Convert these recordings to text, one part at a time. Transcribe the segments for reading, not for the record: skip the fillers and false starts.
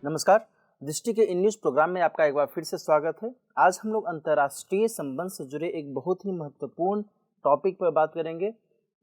नमस्कार। दृष्टि के इन न्यूज़ प्रोग्राम में आपका एक बार फिर से स्वागत है। आज हम लोग अंतर्राष्ट्रीय संबंध से जुड़े एक बहुत ही महत्वपूर्ण टॉपिक पर बात करेंगे।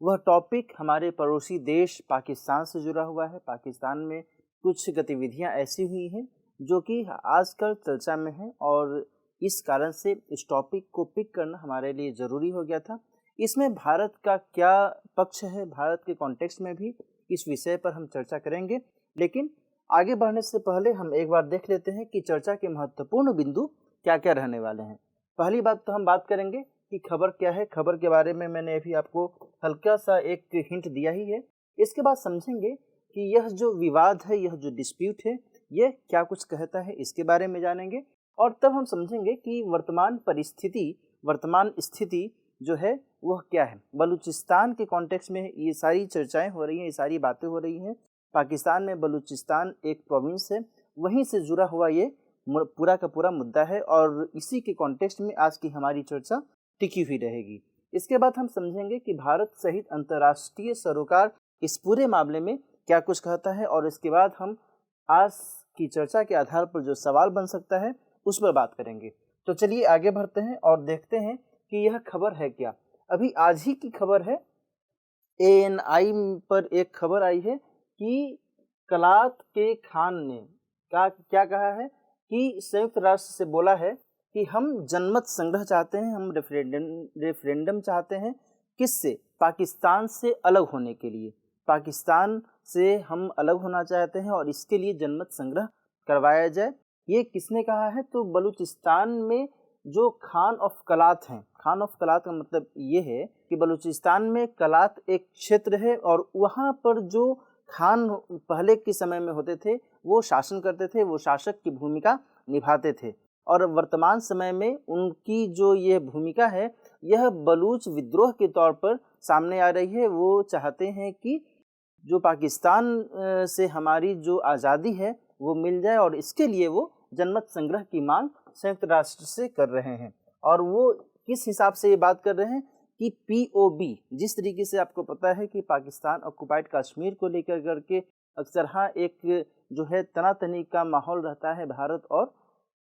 वह टॉपिक हमारे पड़ोसी देश पाकिस्तान से जुड़ा हुआ है। पाकिस्तान में कुछ गतिविधियां ऐसी हुई हैं जो कि आजकल चर्चा में है और इस कारण से इस टॉपिक को पिक करना हमारे लिए ज़रूरी हो गया था। इसमें भारत का क्या पक्ष है, भारत के कॉन्टेक्स्ट में भी इस विषय पर हम चर्चा करेंगे। लेकिन आगे बढ़ने से पहले हम एक बार देख लेते हैं कि चर्चा के महत्वपूर्ण बिंदु क्या क्या रहने वाले हैं। पहली बात तो हम बात करेंगे कि खबर क्या है। खबर के बारे में मैंने अभी आपको हल्का सा एक हिंट दिया ही है। इसके बाद समझेंगे कि यह जो विवाद है, यह जो डिस्प्यूट है, यह क्या कुछ कहता है, इसके बारे में जानेंगे। और तब हम समझेंगे कि वर्तमान स्थिति जो है वह क्या है। बलूचिस्तान के कॉन्टेक्स्ट में ये सारी चर्चाएं हो रही हैं, ये सारी बातें हो रही हैं। पाकिस्तान में बलूचिस्तान एक प्रोविंस है, वहीं से जुड़ा हुआ ये पूरा का पूरा मुद्दा है और इसी के कॉन्टेक्स्ट में आज की हमारी चर्चा टिकी हुई रहेगी। इसके बाद हम समझेंगे कि भारत सहित अंतर्राष्ट्रीय सरोकार इस पूरे मामले में क्या कुछ कहता है और इसके बाद हम आज की चर्चा के आधार पर जो सवाल बन सकता है उस पर बात करेंगे। तो चलिए आगे बढ़ते हैं और देखते हैं कि यह खबर है क्या। अभी आज ही की खबर है, ANI पर एक खबर आई है कि कलात के खान ने क्या कहा है कि संयुक्त राष्ट्र से बोला है कि हम जनमत संग्रह चाहते हैं, हम रेफरेंडम चाहते हैं। किससे? पाकिस्तान से अलग होने के लिए। पाकिस्तान से हम अलग होना चाहते हैं और इसके लिए जनमत संग्रह करवाया जाए। ये किसने कहा है? तो बलूचिस्तान में जो खान ऑफ कलात हैं, खान ऑफ कलात का मतलब ये है कि बलूचिस्तान में कलात एक क्षेत्र है और वहाँ पर जो खान पहले के समय में होते थे वो शासन करते थे, वो शासक की भूमिका निभाते थे। और वर्तमान समय में उनकी जो ये भूमिका है यह बलूच विद्रोह के तौर पर सामने आ रही है। वो चाहते हैं कि जो पाकिस्तान से हमारी जो आज़ादी है वो मिल जाए और इसके लिए वो जनमत संग्रह की मांग संयुक्त राष्ट्र से कर रहे हैं। और वो किस हिसाब से ये बात कर रहे हैं कि POB, जिस तरीके से आपको पता है कि पाकिस्तान ऑक्युपाइड कश्मीर को लेकर करके अक्सर एक जो है तनातनी का माहौल रहता है भारत और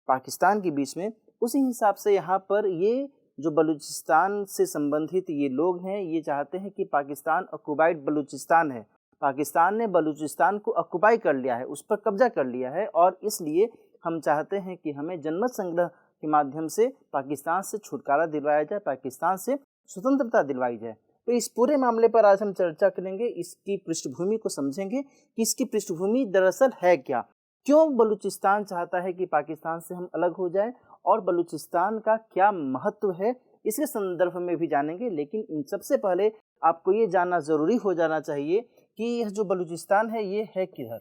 पाकिस्तान के बीच में, उसी हिसाब से यहाँ पर ये जो बलूचिस्तान से संबंधित ये लोग हैं ये चाहते हैं कि पाकिस्तान ऑक्युपाइड बलूचिस्तान है, पाकिस्तान ने बलूचिस्तान को ऑक्युपाई कर लिया है, उस पर कब्जा कर लिया है और इसलिए हम चाहते हैं कि हमें जनमत संग्रह के माध्यम से पाकिस्तान से छुटकारा दिलवाया जाए, पाकिस्तान से स्वतंत्रता दिलवाई जाए। तो इस पूरे मामले पर आज हम चर्चा करेंगे, इसकी पृष्ठभूमि को समझेंगे कि इसकी पृष्ठभूमि दरअसल है क्या, क्यों बलूचिस्तान चाहता है कि पाकिस्तान से हम अलग हो जाएं और बलूचिस्तान का क्या महत्व है, इसके संदर्भ में भी जानेंगे। लेकिन इन सबसे पहले आपको ये जानना ज़रूरी हो जाना चाहिए कि यह जो बलूचिस्तान है ये है किधर।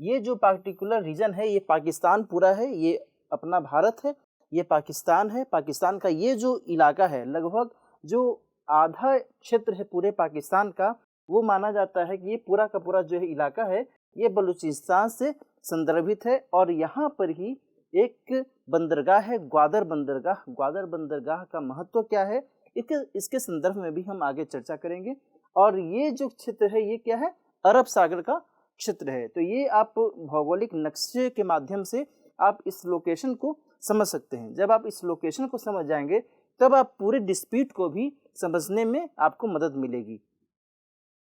ये जो पार्टिकुलर रीजन है ये पाकिस्तान पूरा है, ये अपना भारत है, ये पाकिस्तान है। पाकिस्तान का ये जो इलाका है, लगभग जो आधा क्षेत्र है पूरे पाकिस्तान का, वो माना जाता है कि ये पूरा का पूरा जो इलाका है ये बलूचिस्तान से संदर्भित है। और यहाँ पर ही एक बंदरगाह है, ग्वादर बंदरगाह। ग्वादर बंदरगाह का महत्व क्या है इसके संदर्भ में भी हम आगे चर्चा करेंगे। और ये जो क्षेत्र है ये क्या है? अरब सागर का क्षेत्र है। तो ये आप भौगोलिक नक्शे के माध्यम से आप इस लोकेशन को समझ सकते हैं। जब आप इस लोकेशन को समझ जाएंगे तब आप पूरे डिस्प्यूट को भी समझने में आपको मदद मिलेगी।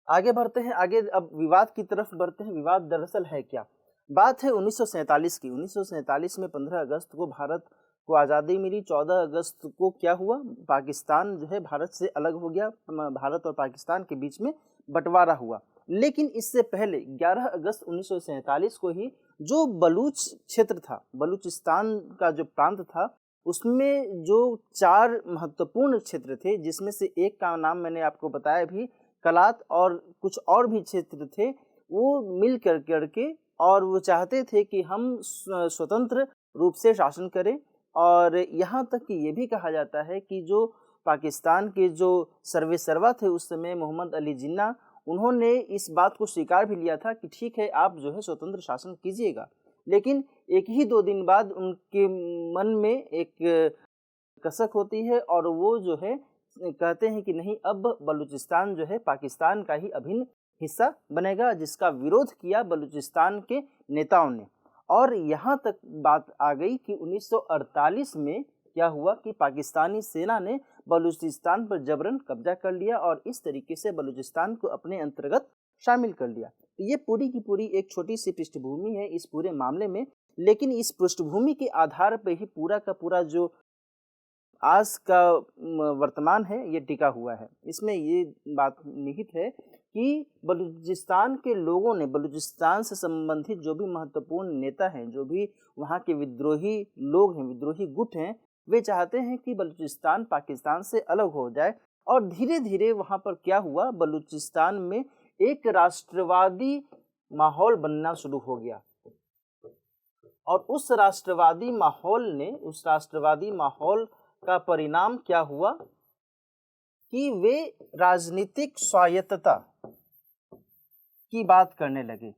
आगे बढ़ते हैं, आगे अब विवाद की तरफ बढ़ते हैं। विवाद दरअसल है क्या? बात है 1947 की। 1947 में 15 अगस्त को भारत को आज़ादी मिली। 14 अगस्त को क्या हुआ? पाकिस्तान जो है भारत से अलग हो गया, भारत और पाकिस्तान के बीच में बंटवारा हुआ। लेकिन इससे पहले 11 अगस्त 1947 को ही जो बलूच क्षेत्र था, बलूचिस्तान का जो प्रांत था, उसमें जो 4 महत्वपूर्ण क्षेत्र थे, जिसमें से एक का नाम मैंने आपको बताया भी, कलात, और कुछ और भी क्षेत्र थे, वो मिल कर करके और वो चाहते थे कि हम स्वतंत्र रूप से शासन करें। और यहाँ तक कि ये भी कहा जाता है कि जो पाकिस्तान के जो सर्वेसर्वा थे उस समय, मोहम्मद अली जिन्ना, उन्होंने इस बात को स्वीकार भी लिया था कि ठीक है आप जो है स्वतंत्र शासन कीजिएगा। लेकिन एक ही 2 दिन बाद उनके मन में एक कसक होती है और वो जो है कहते हैं कि नहीं, अब बलूचिस्तान जो है पाकिस्तान का ही अभिन्न हिस्सा बनेगा, जिसका विरोध किया बलूचिस्तान के नेताओं ने। और यहाँ तक बात आ गई कि 1948 में क्या हुआ कि पाकिस्तानी सेना ने बलूचिस्तान पर जबरन कब्जा कर लिया और इस तरीके से बलूचिस्तान को अपने अंतर्गत शामिल कर लिया। तो ये पूरी की पूरी एक छोटी सी पृष्ठभूमि है इस पूरे मामले में, लेकिन इस पृष्ठभूमि के आधार पर ही पूरा का पूरा जो आज का वर्तमान है ये टिका हुआ है। इसमें ये बात निहित है कि बलूचिस्तान के लोगों ने, बलूचिस्तान से संबंधित जो भी महत्वपूर्ण नेता हैं, जो भी वहाँ के विद्रोही लोग हैं, विद्रोही गुट हैं, वे चाहते हैं कि बलूचिस्तान पाकिस्तान से अलग हो जाए। और धीरे धीरे वहाँ पर क्या हुआ, बलूचिस्तान में एक राष्ट्रवादी माहौल बनना शुरू हो गया और उस राष्ट्रवादी माहौल का परिणाम क्या हुआ कि वे राजनीतिक स्वायत्तता की बात करने लगे।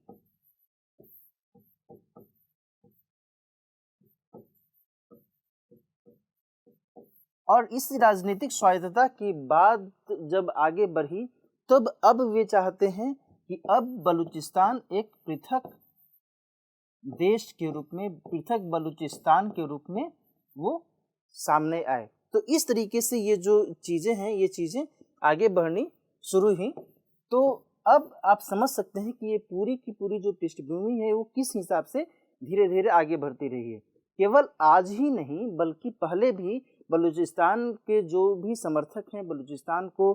और इस राजनीतिक स्वायत्तता की बात जब आगे बढ़ी तब अब वे चाहते हैं कि अब बलूचिस्तान एक पृथक देश के रूप में, पृथक बलूचिस्तान के रूप में वो सामने आए। तो इस तरीके से ये जो चीज़ें हैं, ये चीज़ें आगे बढ़नी शुरू हुई। तो अब आप समझ सकते हैं कि ये पूरी की पूरी जो पृष्ठभूमि है वो किस हिसाब से धीरे धीरे आगे बढ़ती रही है। केवल आज ही नहीं बल्कि पहले भी बलूचिस्तान के जो भी समर्थक हैं, बलूचिस्तान को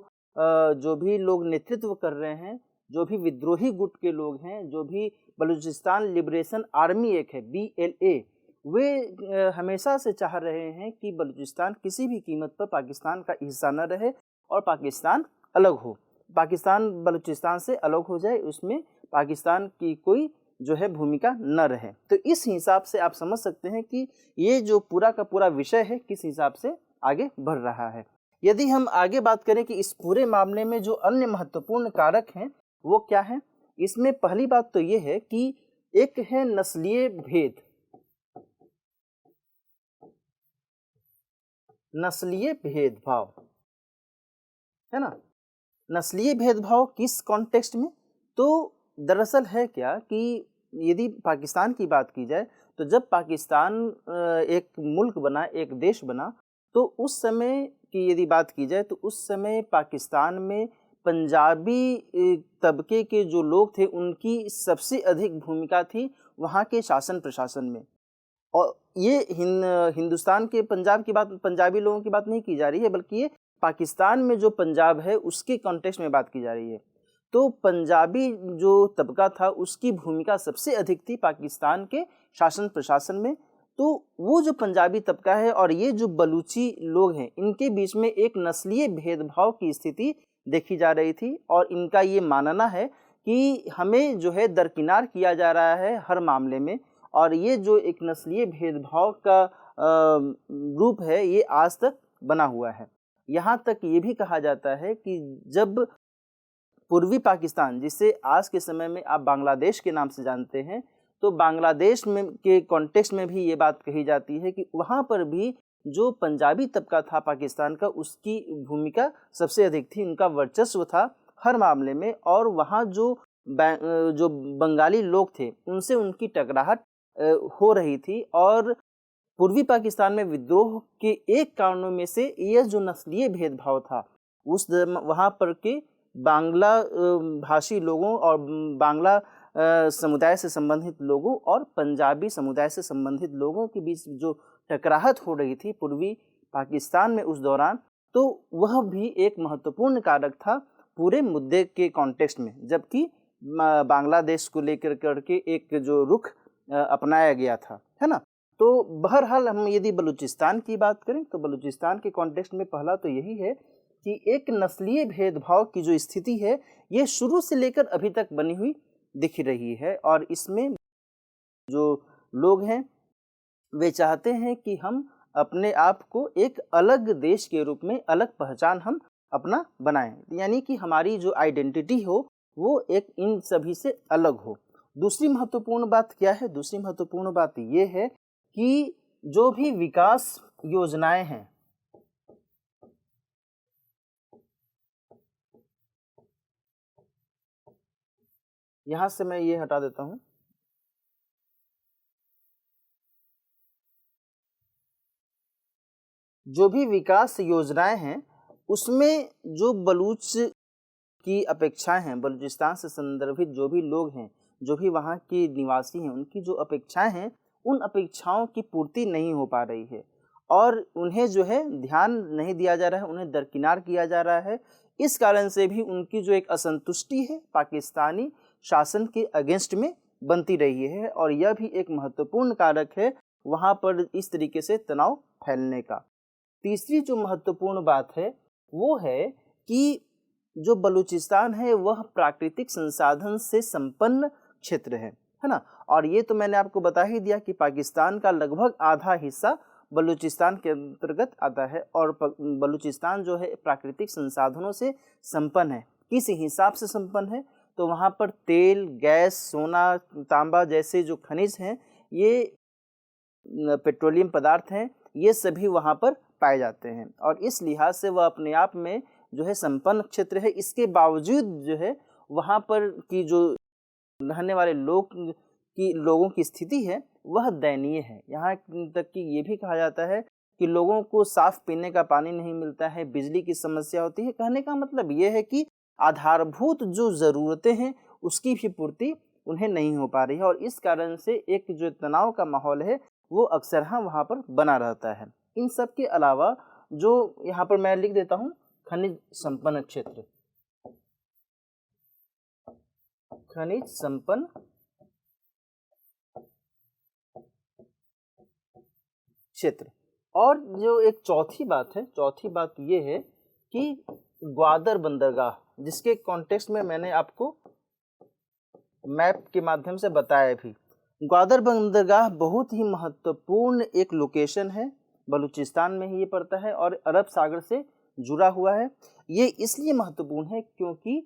जो भी लोग नेतृत्व कर रहे हैं, जो भी विद्रोही गुट के लोग हैं, जो भी बलूचिस्तान लिबरेशन आर्मी एक है BLA, वे हमेशा से चाह रहे हैं कि बलूचिस्तान किसी भी कीमत पर पाकिस्तान का हिस्सा न रहे और पाकिस्तान अलग हो, पाकिस्तान बलूचिस्तान से अलग हो जाए, उसमें पाकिस्तान की कोई जो है भूमिका न रहे। तो इस हिसाब से आप समझ सकते हैं कि ये जो पूरा का पूरा विषय है किस हिसाब से आगे बढ़ रहा है। यदि हम आगे बात करें कि इस पूरे मामले में जो अन्य महत्वपूर्ण कारक हैं वो क्या है, इसमें पहली बात तो ये है कि एक है नस्लीय भेद। नस्लीय भेदभाव है ना, नस्लीय भेदभाव किस कॉन्टेक्स्ट में, तो दरअसल है क्या कि यदि पाकिस्तान की बात की जाए तो जब पाकिस्तान एक मुल्क बना, एक देश बना, तो उस समय की यदि बात की जाए तो उस समय पाकिस्तान में पंजाबी तबके के जो लोग थे उनकी सबसे अधिक भूमिका थी वहाँ के शासन प्रशासन में। और ये हिंदुस्तान के पंजाब की बात, पंजाबी लोगों की बात नहीं की जा रही है, बल्कि ये पाकिस्तान में जो पंजाब है उसके कॉन्टेक्स्ट में बात की जा रही है। तो पंजाबी जो तबका था उसकी भूमिका सबसे अधिक थी पाकिस्तान के शासन प्रशासन में। तो वो जो पंजाबी तबका है और ये जो बलूची लोग हैं, इनके बीच में एक नस्लीय भेदभाव की स्थिति देखी जा रही थी और इनका ये मानना है कि हमें जो है दरकिनार किया जा रहा है हर मामले में। और ये जो एक नस्लीय भेदभाव का रूप है ये आज तक बना हुआ है। यहाँ तक ये भी कहा जाता है कि जब पूर्वी पाकिस्तान, जिसे आज के समय में आप बांग्लादेश के नाम से जानते हैं, तो बांग्लादेश में के कॉन्टेक्स्ट में भी ये बात कही जाती है कि वहाँ पर भी जो पंजाबी तबका था पाकिस्तान का, उसकी भूमिका सबसे अधिक थी, उनका वर्चस्व था हर मामले में। और वहाँ जो बंगाली लोग थे उनसे उनकी टकराहट हो रही थी। और पूर्वी पाकिस्तान में विद्रोह के एक कारणों में से यह जो नस्लीय भेदभाव था, उस वहाँ पर के बांग्ला भाषी लोगों और बांग्ला समुदाय से संबंधित लोगों और पंजाबी समुदाय से संबंधित लोगों के बीच जो टकराहट हो रही थी पूर्वी पाकिस्तान में उस दौरान, तो वह भी एक महत्वपूर्ण कारक था पूरे मुद्दे के कॉन्टेक्स्ट में। जबकि बांग्लादेश को लेकर करके एक जो रुख अपनाया गया था, है ना। तो बहरहाल हम यदि बलूचिस्तान की बात करें तो बलूचिस्तान के कॉन्टेक्स्ट में पहला तो यही है कि एक नस्लीय भेदभाव की जो स्थिति है ये शुरू से लेकर अभी तक बनी हुई दिख रही है। और इसमें जो लोग हैं वे चाहते हैं कि हम अपने आप को एक अलग देश के रूप में, अलग पहचान हम अपना बनाएं, यानी कि हमारी जो आइडेंटिटी हो वो एक इन सभी से अलग हो। दूसरी महत्वपूर्ण बात क्या है, दूसरी महत्वपूर्ण बात ये है कि जो भी विकास योजनाएं हैं, यहाँ से मैं ये हटा देता हूँ, जो भी विकास योजनाएं हैं उसमें जो बलूच की अपेक्षाएं हैं, बलूचिस्तान से संदर्भित जो भी लोग हैं, जो भी वहाँ के निवासी हैं, उनकी जो अपेक्षाएं हैं, उन अपेक्षाओं की पूर्ति नहीं हो पा रही है और उन्हें जो है ध्यान नहीं दिया जा रहा है, उन्हें दरकिनार किया जा रहा है। इस कारण से भी उनकी जो एक असंतुष्टि है पाकिस्तानी शासन के अगेंस्ट में बनती रही है और यह भी एक महत्वपूर्ण कारक है वहाँ पर इस तरीके से तनाव फैलने का। तीसरी जो महत्वपूर्ण बात है वो है कि जो बलूचिस्तान है वह प्राकृतिक संसाधन से संपन्न क्षेत्र है ना। और ये तो मैंने आपको बता ही दिया कि पाकिस्तान का लगभग आधा हिस्सा बलूचिस्तान के अंतर्गत आता है और बलूचिस्तान जो है प्राकृतिक संसाधनों से संपन्न है। किस हिसाब से संपन्न है? तो वहाँ पर तेल, गैस, सोना, तांबा जैसे जो खनिज हैं, ये पेट्रोलियम पदार्थ हैं, ये सभी वहाँ पर पाए जाते हैं और इस लिहाज से वह अपने आप में जो है संपन्न क्षेत्र है। इसके बावजूद जो है वहाँ पर की जो रहने वाले लोगों की स्थिति है वह दयनीय है। यहाँ तक कि ये भी कहा जाता है कि लोगों को साफ पीने का पानी नहीं मिलता है, बिजली की समस्या होती है। कहने का मतलब ये है कि आधारभूत जो ज़रूरतें हैं उसकी भी पूर्ति उन्हें नहीं हो पा रही है और इस कारण से एक जो तनाव का माहौल है वो अक्सर वहाँ पर बना रहता है। इन सब के अलावा जो यहाँ पर मैं लिख देता हूँ, खनिज संपन्न क्षेत्र, खनिज संपन्न क्षेत्र। और जो एक चौथी बात ये है कि ग्वादर बंदरगाह, जिसके कॉन्टेक्स्ट में मैंने आपको मैप के माध्यम से बताया भी। ग्वादर बंदरगाह बहुत ही महत्वपूर्ण एक लोकेशन है, बलूचिस्तान में ही ये पड़ता है और अरब सागर से जुड़ा हुआ है। ये इसलिए महत्वपूर्ण है क्योंकि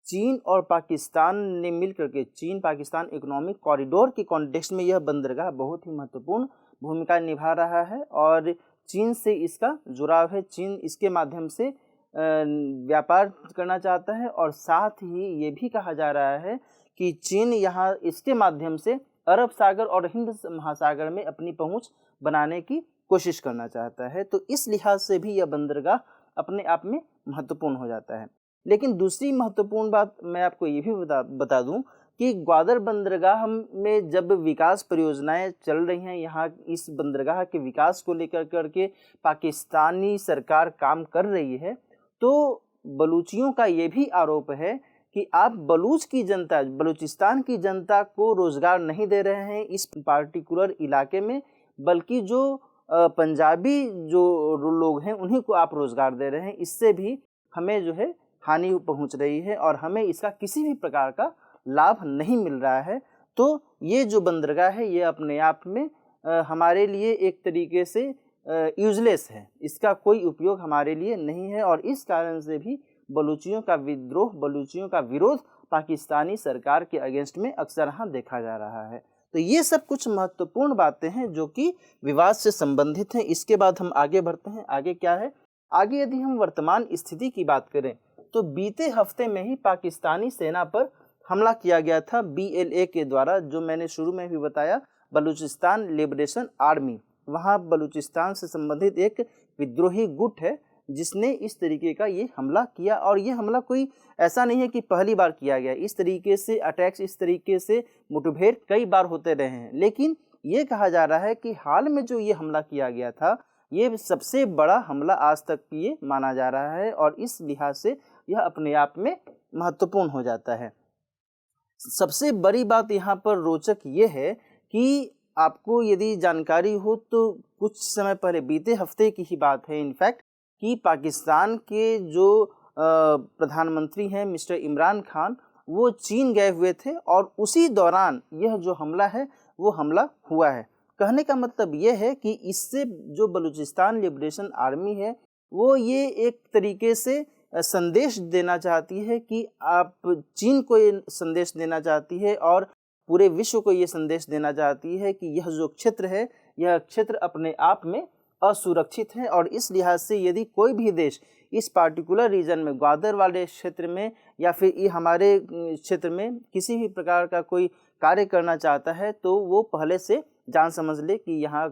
चीन और पाकिस्तान ने मिलकर के चीन पाकिस्तान इकोनॉमिक कॉरिडोर के कॉन्टेक्स्ट में यह बंदरगाह बहुत ही महत्वपूर्ण भूमिका निभा रहा है और चीन से इसका जुड़ाव है। चीन इसके माध्यम से व्यापार करना चाहता है और साथ ही ये भी कहा जा रहा है कि चीन यहाँ इसके माध्यम से अरब सागर और हिंद महासागर में अपनी पहुँच बनाने की कोशिश करना चाहता है। तो इस लिहाज से भी यह बंदरगाह अपने आप में महत्वपूर्ण हो जाता है। लेकिन दूसरी महत्वपूर्ण बात मैं आपको ये भी बता दूं कि ग्वादर बंदरगाह में जब विकास परियोजनाएं चल रही हैं, यहाँ इस बंदरगाह के विकास को लेकर करके पाकिस्तानी सरकार काम कर रही है, तो बलूचियों का ये भी आरोप है कि आप बलूचिस्तान की जनता को रोज़गार नहीं दे रहे हैं इस पार्टिकुलर इलाके में, बल्कि जो पंजाबी जो लोग हैं उन्हीं को आप रोज़गार दे रहे हैं। इससे भी हमें जो है हानि पहुंच रही है और हमें इसका किसी भी प्रकार का लाभ नहीं मिल रहा है। तो ये जो बंदरगाह है ये अपने आप में हमारे लिए एक तरीके से यूजलेस है, इसका कोई उपयोग हमारे लिए नहीं है और इस कारण से भी बलूचियों का विद्रोह, बलूचियों का विरोध पाकिस्तानी सरकार के अगेंस्ट में अक्सर देखा जा रहा है। तो ये सब कुछ महत्वपूर्ण बातें हैं जो कि विवाद से संबंधित हैं। इसके बाद हम आगे बढ़ते हैं। आगे क्या है? आगे यदि हम वर्तमान स्थिति की बात करें तो बीते हफ्ते में ही पाकिस्तानी सेना पर हमला किया गया था BLA के द्वारा, जो मैंने शुरू में भी बताया, बलूचिस्तान लिबरेशन आर्मी। वहाँ बलूचिस्तान से संबंधित एक विद्रोही गुट है जिसने इस तरीके का ये हमला किया और ये हमला कोई ऐसा नहीं है कि पहली बार किया गया। इस तरीके से अटैक्स, इस तरीके से मुठभेड़ कई बार होते रहे हैं, लेकिन ये कहा जा रहा है कि हाल में जो ये हमला किया गया था ये सबसे बड़ा हमला आज तक ये माना जा रहा है और इस लिहाज से यह अपने आप में महत्वपूर्ण हो जाता है। सबसे बड़ी बात यहाँ पर रोचक ये है कि आपको यदि जानकारी हो तो कुछ समय पहले, बीते हफ्ते की ही बात है इनफैक्ट, कि पाकिस्तान के जो प्रधानमंत्री हैं मिस्टर इमरान खान, वो चीन गए हुए थे और उसी दौरान यह जो हमला है वो हमला हुआ है। कहने का मतलब ये है कि इससे जो बलूचिस्तान लिबरेशन आर्मी है वो ये एक तरीके से संदेश देना चाहती है कि आप चीन को ये संदेश देना चाहती है और पूरे विश्व को ये संदेश देना चाहती है कि यह जो क्षेत्र है यह क्षेत्र अपने आप में असुरक्षित है और इस लिहाज से यदि कोई भी देश इस पार्टिकुलर रीजन में, ग्वादर वाले क्षेत्र में या फिर ये हमारे क्षेत्र में किसी भी प्रकार का कोई कार्य करना चाहता है तो वो पहले से जान समझ ले कि यहाँ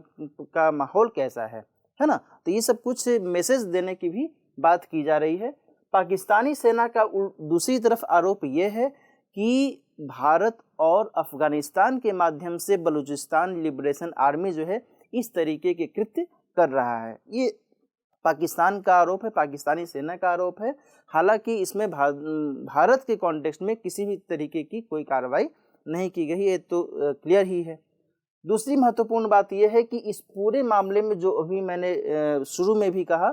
का माहौल कैसा है। है ना। तो ये सब कुछ मैसेज देने की भी बात की जा रही है। पाकिस्तानी सेना का दूसरी तरफ आरोप ये है कि भारत और अफगानिस्तान के माध्यम से बलूचिस्तान लिबरेशन आर्मी जो है इस तरीके के कृत्य कर रहा है। ये पाकिस्तान का आरोप है, पाकिस्तानी सेना का आरोप है। हालांकि इसमें भारत के कॉन्टेक्स्ट में किसी भी तरीके की कोई कार्रवाई नहीं की गई, ये तो क्लियर ही है। दूसरी महत्वपूर्ण बात यह है कि इस पूरे मामले में जो अभी मैंने शुरू में भी कहा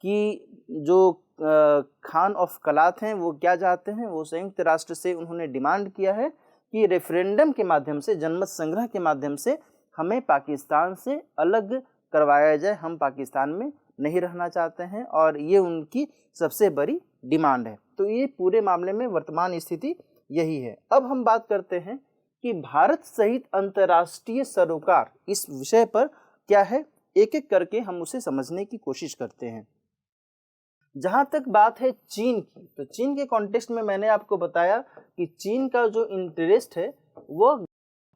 कि जो खान ऑफ कलात हैं वो क्या चाहते हैं, वो संयुक्त राष्ट्र से उन्होंने डिमांड किया है कि रेफरेंडम के माध्यम से, जनमत संग्रह के माध्यम से हमें पाकिस्तान से अलग करवाया जाए, हम पाकिस्तान में नहीं रहना चाहते हैं, और ये उनकी सबसे बड़ी डिमांड है। तो ये पूरे मामले में वर्तमान स्थिति यही है। अब हम बात करते हैं कि भारत सहित अंतर्राष्ट्रीय सरोकार इस विषय पर क्या है, एक एक करके हम उसे समझने की कोशिश करते हैं। जहां तक बात है चीन की, तो चीन के कॉन्टेक्स्ट में मैंने आपको बताया कि चीन का जो इंटरेस्ट है वो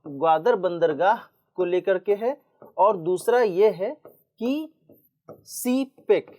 ग्वादर बंदरगाह को लेकर के है, और दूसरा ये है कि सीपेक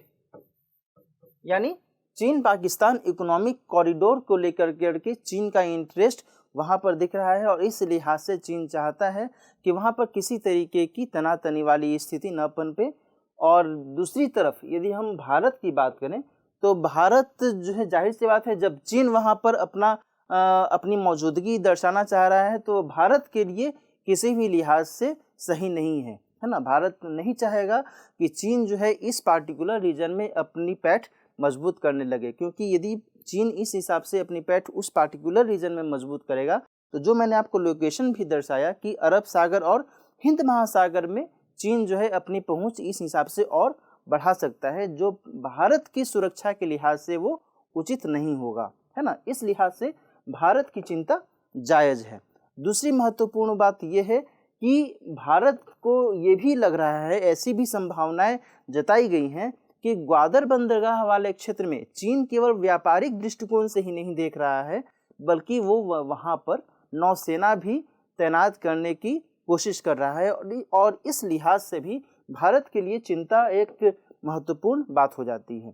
यानी चीन पाकिस्तान इकोनॉमिक कॉरिडोर को लेकर के चीन का इंटरेस्ट वहाँ पर दिख रहा है, और इस लिहाज से चीन चाहता है कि वहाँ पर किसी तरीके की तनातनी वाली स्थिति न पनपे। और दूसरी तरफ यदि हम भारत की बात करें तो भारत जो है, जाहिर सी बात है, जब चीन वहाँ पर अपनी मौजूदगी दर्शाना चाह रहा है तो भारत के लिए किसी भी लिहाज से सही नहीं है ना। भारत नहीं चाहेगा कि चीन जो है इस पार्टिकुलर रीजन में अपनी पैठ मजबूत करने लगे, क्योंकि यदि चीन इस हिसाब से अपनी पैठ उस पार्टिकुलर रीजन में मजबूत करेगा तो जो मैंने आपको लोकेशन भी दर्शाया कि अरब सागर और हिंद महासागर में चीन जो है अपनी पहुंच इस हिसाब से और बढ़ा सकता है, जो भारत की सुरक्षा के लिहाज से वो उचित नहीं होगा, है ना। इस लिहाज से भारत की चिंता जायज़ है। दूसरी महत्वपूर्ण बात यह है कि भारत को ये भी लग रहा है, ऐसी भी संभावनाएं जताई गई हैं कि ग्वादर बंदरगाह वाले क्षेत्र में चीन केवल व्यापारिक दृष्टिकोण से ही नहीं देख रहा है, बल्कि वो वहाँ पर नौसेना भी तैनात करने की कोशिश कर रहा है, और इस लिहाज से भी भारत के लिए चिंता एक महत्वपूर्ण बात हो जाती है।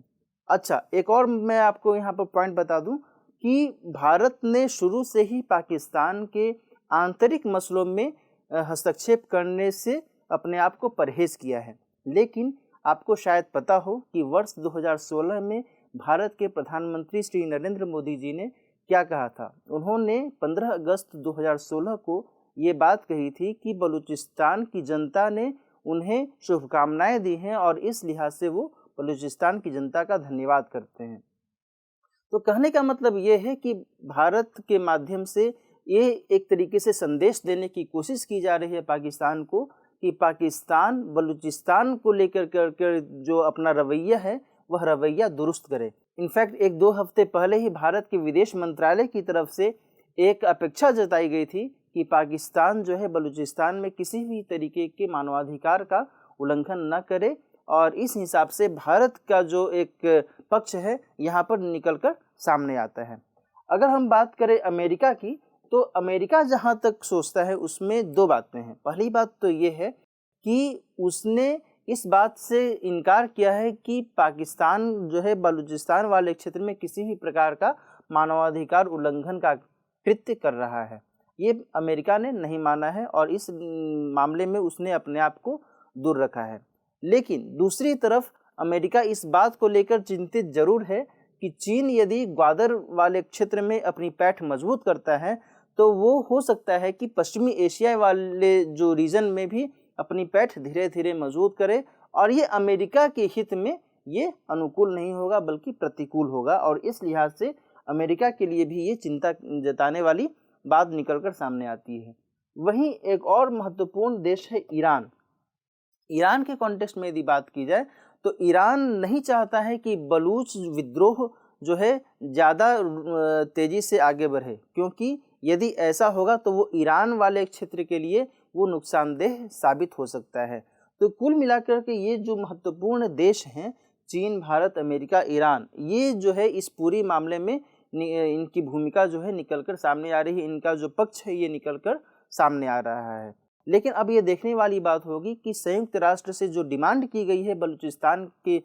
अच्छा, एक और मैं आपको यहाँ पर पॉइंट बता दूं कि भारत ने शुरू से ही पाकिस्तान के आंतरिक मसलों में हस्तक्षेप करने से अपने आप को परहेज किया है। लेकिन आपको शायद पता हो कि वर्ष 2016 में भारत के प्रधानमंत्री श्री नरेंद्र मोदी जी ने क्या कहा था। उन्होंने 15 अगस्त 2016 को ये बात कही थी कि बलूचिस्तान की जनता ने उन्हें शुभकामनाएं दी हैं, और इस लिहाज से वो बलूचिस्तान की जनता का धन्यवाद करते हैं। तो कहने का मतलब ये है कि भारत के माध्यम से ये एक तरीके से संदेश देने की कोशिश की जा रही है पाकिस्तान को कि पाकिस्तान बलूचिस्तान को लेकर कर जो अपना रवैया है वह रवैया दुरुस्त करे। इनफैक्ट 1-2 हफ्ते पहले ही भारत के विदेश मंत्रालय की तरफ से एक अपेक्षा जताई गई थी कि पाकिस्तान जो है बलूचिस्तान में किसी भी तरीके के मानवाधिकार का उल्लंघन न करे, और इस हिसाब से भारत का जो एक पक्ष है यहाँ पर निकलकर सामने आता है। अगर हम बात करें अमेरिका की, तो अमेरिका जहाँ तक सोचता है उसमें 2 बातें हैं। पहली बात तो ये है कि उसने इस बात से इनकार किया है कि पाकिस्तान जो है बलूचिस्तान वाले क्षेत्र में किसी भी प्रकार का मानवाधिकार उल्लंघन का कृत्य कर रहा है। ये अमेरिका ने नहीं माना है, और इस मामले में उसने अपने आप को दूर रखा है। लेकिन दूसरी तरफ अमेरिका इस बात को लेकर चिंतित जरूर है कि चीन यदि ग्वादर वाले क्षेत्र में अपनी पैठ मजबूत करता है तो वो हो सकता है कि पश्चिमी एशिया वाले जो रीजन में भी अपनी पैठ धीरे धीरे मजबूत करे, और ये अमेरिका के हित में ये अनुकूल नहीं होगा बल्कि प्रतिकूल होगा, और इस लिहाज से अमेरिका के लिए भी ये चिंता जताने वाली बात निकलकर सामने आती है। वहीं एक और महत्वपूर्ण देश है ईरान। ईरान के कॉन्टेक्स्ट में यदि बात की जाए तो ईरान नहीं चाहता है कि बलूच विद्रोह जो है ज़्यादा तेज़ी से आगे बढ़े, क्योंकि यदि ऐसा होगा तो वो ईरान वाले क्षेत्र के लिए वो नुकसानदेह साबित हो सकता है। तो कुल मिलाकर के ये जो महत्वपूर्ण देश हैं, चीन, भारत, अमेरिका, ईरान, ये जो है इस पूरी मामले में इनकी भूमिका जो है निकलकर सामने आ रही है, इनका जो पक्ष है ये निकलकर सामने आ रहा है। लेकिन अब ये देखने वाली बात होगी कि संयुक्त राष्ट्र से जो डिमांड की गई है बलूचिस्तान के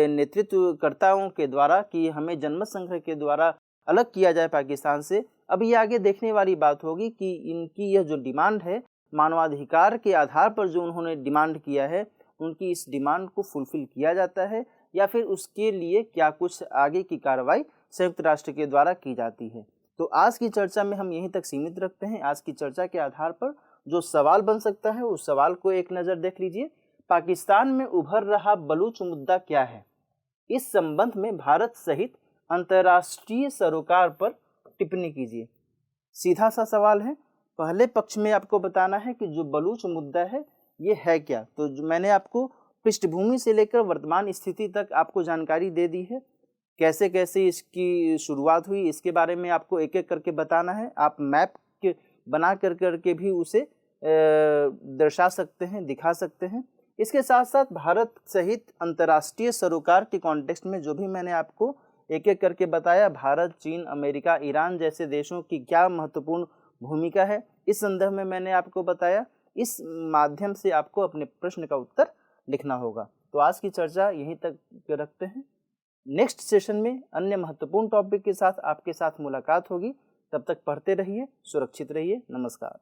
नेतृत्वकर्ताओं के द्वारा कि हमें जनमत संग्रह के द्वारा अलग किया जाए पाकिस्तान से, अब ये आगे देखने वाली बात होगी कि इनकी यह जो डिमांड है मानवाधिकार के आधार पर जो उन्होंने डिमांड किया है, उनकी इस डिमांड को फुलफिल किया जाता है या फिर उसके लिए क्या कुछ आगे की कार्रवाई संयुक्त राष्ट्र के द्वारा की जाती है। तो आज की चर्चा में हम यहीं तक सीमित रखते हैं। आज की चर्चा के आधार पर जो सवाल बन सकता है उस सवाल को एक नज़र देख लीजिए। पाकिस्तान में उभर रहा बलूच मुद्दा क्या है? इस संबंध में भारत सहित अंतर्राष्ट्रीय सरोकार पर टिप्पणी कीजिए। सीधा सा सवाल है। पहले पक्ष में आपको बताना है कि जो बलूच मुद्दा है ये है क्या। तो मैंने आपको पृष्ठभूमि से लेकर वर्तमान स्थिति तक आपको जानकारी दे दी है। कैसे कैसे इसकी शुरुआत हुई इसके बारे में आपको एक एक करके बताना है। आप मैप के बना करके भी उसे दर्शा सकते हैं, दिखा सकते हैं। इसके साथ साथ भारत सहित अंतर्राष्ट्रीय सरोकार के कॉन्टेक्स्ट में जो भी मैंने आपको एक एक करके बताया, भारत, चीन, अमेरिका, ईरान जैसे देशों की क्या महत्वपूर्ण भूमिका है, इस संदर्भ में मैंने आपको बताया। इस माध्यम से आपको अपने प्रश्न का उत्तर लिखना होगा। तो आज की चर्चा यहीं तक रखते हैं। नेक्स्ट सेशन में अन्य महत्वपूर्ण टॉपिक के साथ आपके साथ मुलाकात होगी। तब तक पढ़ते रहिए, सुरक्षित रहिए। नमस्कार।